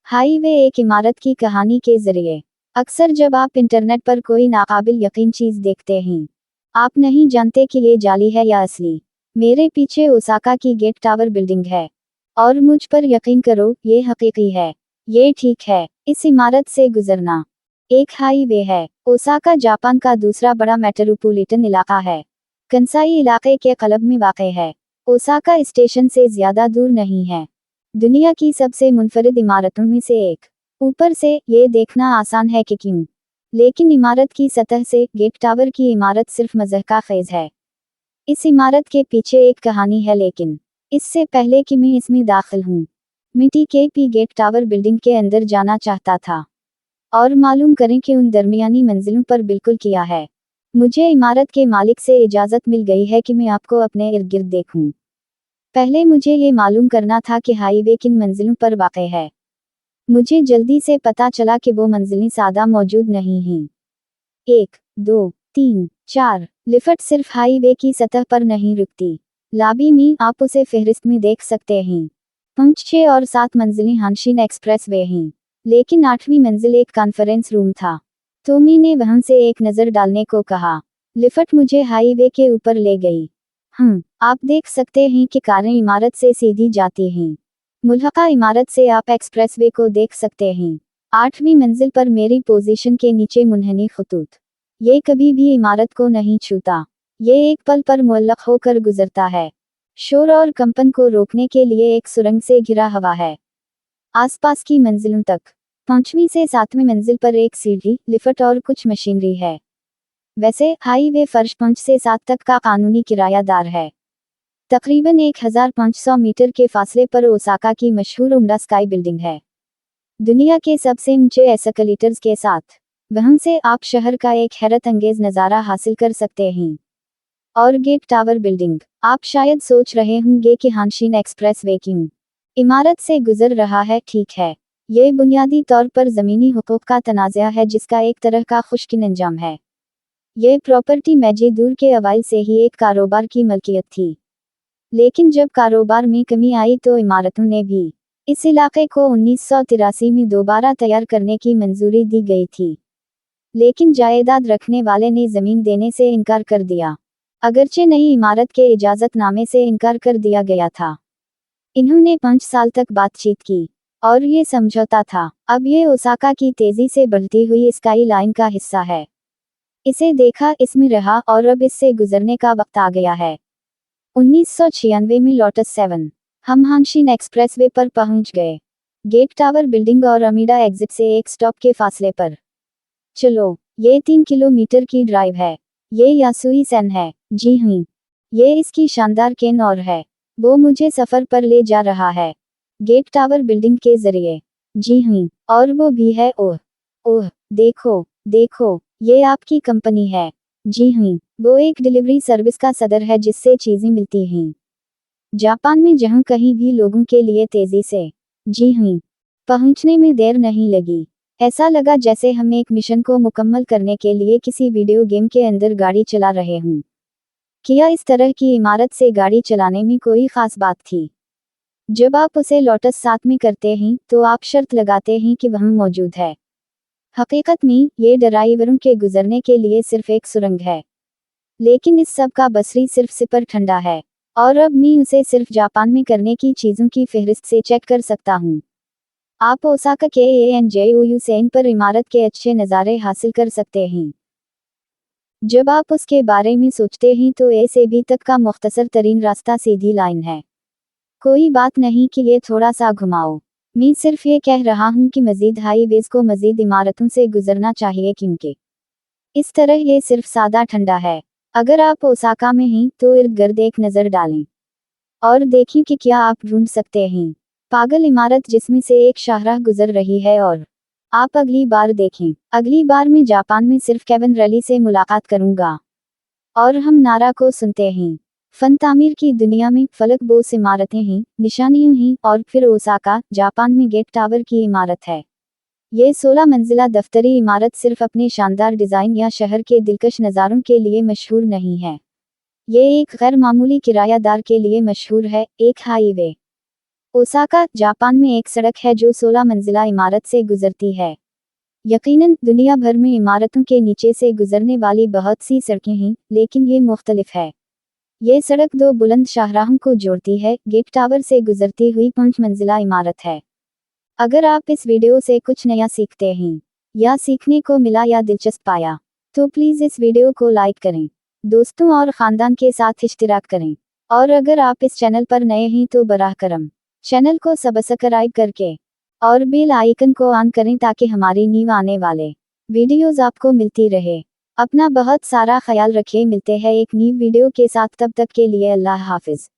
High वे एक इमारत की कहानी के जरिए। अक्सर जब आप इंटरनेट पर कोई नाकाबिल यकीन चीज देखते हैं, आप नहीं जानते कि ये जाली है या असली। मेरे पीछे ओसाका की गेट टावर बिल्डिंग है, और मुझ पर यकीन करो, ये हकीकी है। ये ठीक है, इस इमारत से गुजरना एक हाईवे है। ओसाका जापान का दूसरा बड़ा मेट्रोपॉलिटन इलाका है। कंसाई इलाके के क्लब में वाक़ है। ओसाका स्टेशन से ज्यादा दूर नहीं है। दुनिया की सबसे मुनफरिद इमारतों में से एक। ऊपर से ये देखना आसान है कि क्यों, लेकिन इमारत की सतह से गेट टावर की इमारत सिर्फ मज़ह का खेज है। इस इमारत के पीछे एक कहानी है, लेकिन इससे पहले कि मैं इसमें दाखिल हूँ, मिट्टी के पी गेट टावर बिल्डिंग के अंदर जाना चाहता था और मालूम करें कि उन दरमियानी मंजिलों पर बिल्कुल क्या है। मुझे इमारत के मालिक से इजाज़त मिल गई है कि मैं आपको अपने इर्द गिर्द देखूं। पहले मुझे ये मालूम करना था कि हाईवे किन मंजिलों पर वाक़ है। मुझे जल्दी से पता चला कि वो मंजिलें सादा मौजूद नहीं हैं। 1, 2, 3, 4 लिफ्ट सिर्फ हाईवे की सतह पर नहीं रुकती। लॉबी में आप उसे फहरिस्त में देख सकते हैं। 5, 6 और 7 मंजिलें हानशिन एक्सप्रेस वे हैं, लेकिन 8वीं मंजिल एक कॉन्फ्रेंस रूम था, तो मैंने वहां से एक नज़र डालने को कहा। लिफ्ट मुझे हाईवे के ऊपर ले गई। आप देख सकते हैं कि कारें इमारत से सीधी जाती हैं। मुल्हका इमारत से आप एक्सप्रेसवे को देख सकते हैं। 8वीं मंजिल पर मेरी पोजीशन के नीचे मुनहनी खतूत। ये कभी भी इमारत को नहीं छूता। ये एक पल पर मुअल्लक होकर गुजरता है। शोर और कंपन को रोकने के लिए एक सुरंग से घिरा हुआ है। आसपास की मंजिलों तक 5वीं से 7वीं मंजिल पर एक सीढ़ी, लिफ्ट और कुछ मशीनरी है। वैसे हाईवे फर्श 5 से 7 तक का कानूनी किरायादार है। तकरीबन 1500 मीटर के फासले पर ओसाका की मशहूर उम्दा स्काई बिल्डिंग है, दुनिया के सबसे ऊंचे एस्कलेटर्स के साथ। वहां से आप शहर का एक हैरत अंगेज नज़ारा हासिल कर सकते हैं। और गेट टावर बिल्डिंग, आप शायद सोच रहे होंगे कि हानशिन एक्सप्रेस वे क्यों इमारत से गुजर रहा है। ठीक है, ये बुनियादी तौर पर ज़मीनी हुकूक का तनाज़ा है, जिसका एक तरह का खुशकिन अंजाम है। ये प्रॉपर्टी मैजेदूर के अवाइल से ही एक कारोबार की मलकियत थी, लेकिन जब कारोबार में कमी आई तो इमारतों ने भी इस इलाके को 1983 में दोबारा तैयार करने की मंजूरी दी गई थी, लेकिन जायदाद रखने वाले ने ज़मीन देने से इनकार कर दिया, अगरचे नई इमारत के इजाज़तनामे से इनकार कर दिया गया था। इन्होंने 5 साल तक बातचीत की, और ये समझौता था। अब ये ओसाका की तेज़ी से बढ़ती हुई स्काई लाइन का हिस्सा है। इसे देखा, इसमें रहा, और अब इससे गुजरने का वक्त आ गया है। 1996 में लोटस 7 हम हानशिन एक्सप्रेसवे पर पहुंच गए, गेट टावर बिल्डिंग और अमीडा एग्जिट से एक स्टॉप के फासले पर। चलो, ये 3 किलोमीटर की ड्राइव है। ये यासुई सेन है। जी हाँ, ये इसकी शानदार केन और है। वो मुझे सफ़र पर ले जा रहा है, गेट टावर बिल्डिंग के जरिए। जी हाँ, और वो भी है। ओह ओह, देखो देखो, ये आपकी कंपनी है। जी हाँ, वो एक डिलीवरी सर्विस का सदर है जिससे चीज़ें मिलती हैं जापान में जहां कहीं भी लोगों के लिए तेज़ी से, जी हाँ, पहुंचने में देर नहीं लगी। ऐसा लगा जैसे हम एक मिशन को मुकम्मल करने के लिए किसी वीडियो गेम के अंदर गाड़ी चला रहे हों। क्या इस तरह की इमारत से गाड़ी चलाने में कोई ख़ास बात थी? जब आप उसे लोटस 7 में करते हैं तो आप शर्त लगाते हैं कि वह मौजूद है। हकीकत में ये ड्राइवरों के गुजरने के लिए सिर्फ एक सुरंग है, लेकिन इस सब का बसरी सिर्फ सिपर ठंडा है, और अब मैं उसे सिर्फ जापान में करने की चीज़ों की फहरिस्त से चेक कर सकता हूँ। आप ओसाका के एएनजेओयू सेन पर इमारत के अच्छे नज़ारे हासिल कर सकते हैं। जब आप उसके बारे में सोचते हैं तो ए से बी तक का मुख्तसर तरीन रास्ता सीधी लाइन है। कोई बात नहीं कि ये थोड़ा सा घुमाओ। मैं सिर्फ ये कह रहा हूँ कि मज़ीद हाईवेज़ को मज़ीद इमारतों से गुजरना चाहिए, क्योंकि इस तरह ये सिर्फ सादा ठंडा है। अगर आप ओसाका में हैं तो इर्द गिर्द एक नज़र डालें और देखें कि क्या आप ढूंढ सकते हैं पागल इमारत जिसमें से एक शाहराह गुजर रही है। और आप अगली बार देखें। अगली बार मैं जापान में सिर्फ केविन रैली से मुलाकात करूंगा, और हम नारा को सुनते हैं। फन तामीर की दुनिया में फलक बोस इमारतें हैं, निशानियां हैं, और फिर ओसाका, जापान में गेट टावर की इमारत है। ये 16 मंजिला दफ्तरी इमारत सिर्फ अपने शानदार डिज़ाइन या शहर के दिलकश नज़ारों के लिए मशहूर नहीं है। ये एक गैर मामूली किरायादार के लिए मशहूर है, एक हाईवे। ओसाका, जापान में एक सड़क है जो 16 मंजिला इमारत से गुजरती है। यकीनन दुनिया भर में इमारतों के नीचे से गुजरने वाली बहुत सी सड़कें हैं, लेकिन ये मुख्तलिफ है। ये सड़क दो बुलंद शाहराहों को जोड़ती है, गेट टावर से गुजरती हुई 5 मंजिला इमारत है। अगर आप इस वीडियो से कुछ नया सीखते हैं या सीखने को मिला या दिलचस्प पाया, तो प्लीज़ इस वीडियो को लाइक करें, दोस्तों और ख़ानदान के साथ इश्तिराक करें। और अगर आप इस चैनल पर नए हैं तो बराह करम चैनल को सब्सक्राइब करके और बेल आइकन को ऑन करें ताकि हमारी न्यू आने वाले वीडियोज़ आपको मिलती रहे। अपना बहुत सारा ख्याल रखें। मिलते हैं एक न्यू वीडियो के साथ, तब तक के लिए अल्लाह हाफिज़।